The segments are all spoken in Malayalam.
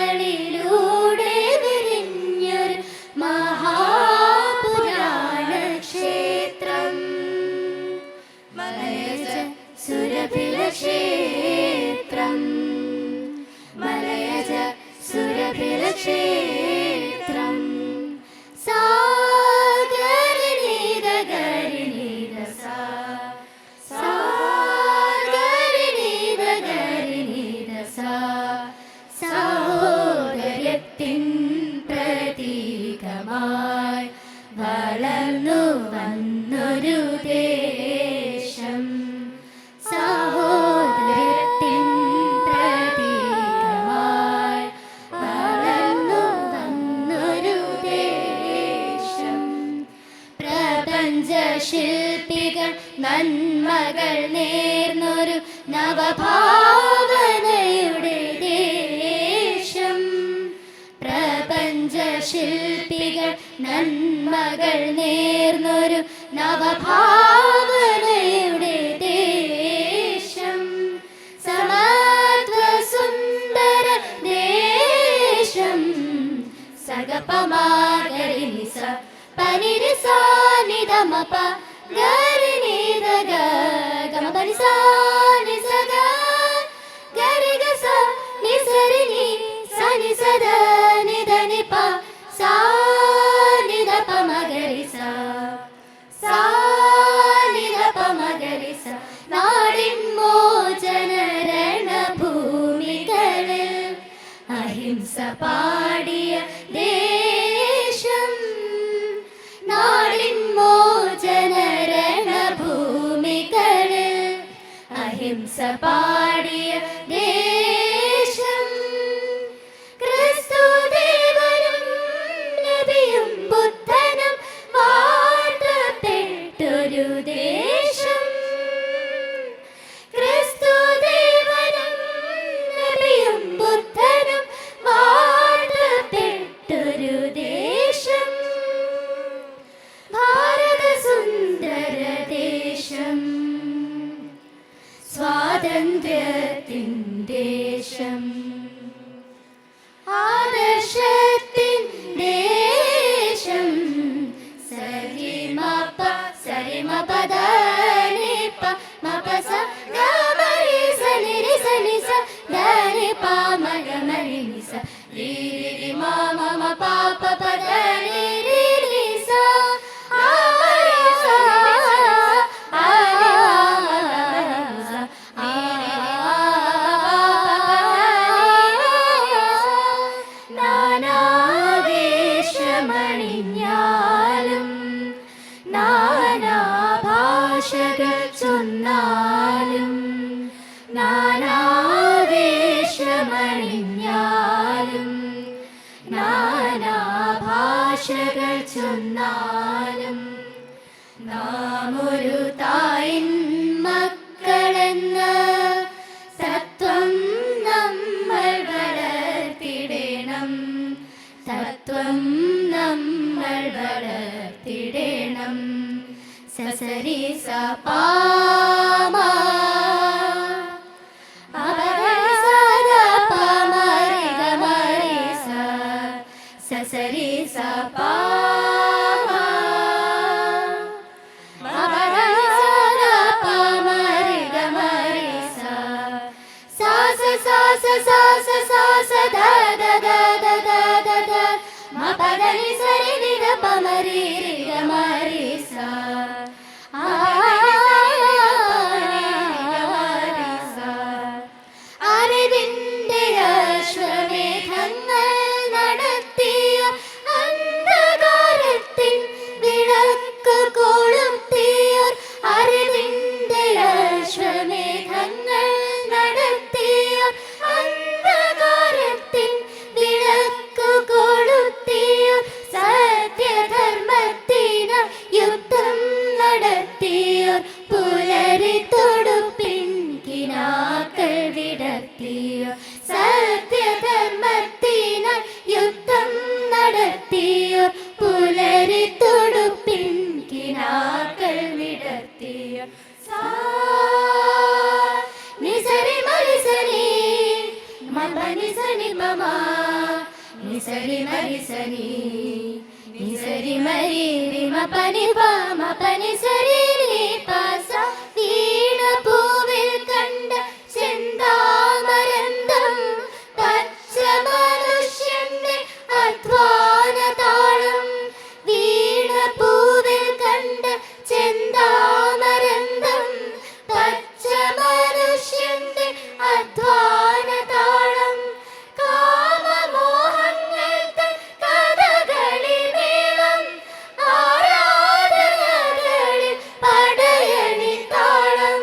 ഇതിഹാസങ്ങളിലൂടെ വിരിഞ്ഞൊരു മഹാപുരാണ ക്ഷേത്രം, മലയജ സുരഭില ക്ഷേത്രം, മലയജ സുരഭില ക്ഷേത്രം. സഹോദര്യത്തിൻ പ്രതീകമായി വളർന്നു വന്നൊരു ദേശം, സഹോദര്യത്തിൻ പ്രതീകമായി വളർന്നു വന്നൊരു ദേശം. പ്രപഞ്ച ശില്പികൾ നന്മകൾ നേർന്നൊരു നവഭാവനയുടെ ദേശം, പ്രപഞ്ച ശില്പികൾ നന്മകൾ നേർന്നൊരു നവഭാവനയുടെ ദേശം. സമത്വ സുന്ദര ദേശം, സഗപമാഗരിനിസ പനിരിസ നിദമപ ഗരിനിദ ഗമപനിസ നിസഗ ഗരിഗസ നിസരിനി സനിസദ നിദനിപ സാ നിദപ മഗരിസ സാ നിദപ മഗരിസ. നാടിൻ മോചന രണഭൂമികളിൽ അഹിംസ പാടിയ ദേശം, നാടിൻ മോചന രണഭൂമികളിൽ അഹിംസ പാടിയ ദേശം. ക്രിസ്തുദേവനും നബിയും ബുദ്ധനും വാഴ്ത്തപ്പെട്ടൊരു ദേശം, ക്രിസ്തുദേവനും നബിയും ബുദ്ധനും വാഴ്ത്തപ്പെട്ടൊരു ദേശം. ഭാരത സുന്ദര ദേശം, സ്വാതന്ത്ര്യത്തിൻ ദേശം, ആദർശത്തിൻ ദേശം. സരിമപ സരിമപദ നിപ മപസ ഗമരി സനിരി സനിസ ധനിപ മഗമരി നിസ രിരി മമ പാപ പദ നിരി നിസ ആമരിസ നാനാവേഷമണിഞ്ഞാലും നാനാഭാഷകൾ ചൊന്നാലും, നാനാവേഷമണിഞ്ഞാലും നാനാഭാഷകൾ ചൊന്നാലും, നാം ഒരു തായിൻ മക്കളെന്ന തത്വം നമ്മൾ വളർത്തിടണം, തത്വം നമ്മൾ വളർത്തിടണം. സസരി സപാമ സസരി സപാമ സാസ സാസ സാസ ധ ധ ധ ധ ധ ധ ധ മ പദനി സരി നിധ പമരി രി ഗ മരി സ അറിവിന്റെ അശ്വമേധങ്ങൾ നടത്തിയ അന്ധകാരത്തിൻ വിളക്ക് കൊളുത്തിയോർ, അറിവിന്റെ അശ്വമേധങ്ങൾ നടത്തിയോർ പുലരി തൊടുപ്പിൻ കിനാക്കൾ വിടർത്തിയോർ സത്യധർമ്മത്തിനായി യുദ്ധം നടത്തിയോർ പുലരി തൊടുപ്പിൻ കിനാക്കൾ വിടർത്തിയോർ നിസരി മരിസനി മപനിസനി മമ നിസരി മരിസനി നിസരി മരി മപനി മപനി സരി പാസ വീണ പൂവിൽ കണ്ട ചെന്താമരന്തം പച്ച മനുഷ്യന്റെ അധ്വാന താളം വീണ പൂവിൽ കണ്ട ചെന്താമരന്തം പച്ച മനുഷ്യന്റെ അധ്വാന താളം കാമമോഹങ്ങൾ തൻ കഥകളിൽ മേളം ആരാധനകളിൽ പടയണി താളം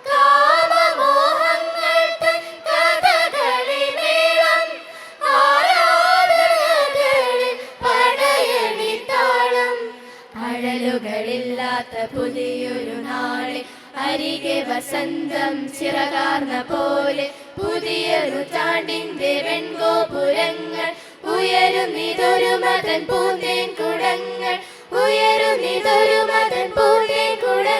കാമമോഹങ്ങൾ തൻ കഥകളിൽ മേളം ആരാധനകളിൽ പടയണി താളം അഴലുകളില്ലാത്ത പുതിയൊരു നാളെ അരികെ വസന്തം ചിറകാർന്ന പോലെ പുതിയ നൂറ്റാണ്ടിന്റെ വെൺഗോപുരങ്ങൾ ഉയരുന്നിതൊരു മതൻ പൂന്തേൻ കുടങ്ങൾ ഉയരുന്നിതൊരു മതൻ പൂന്തേൻ കുടങ്ങൾ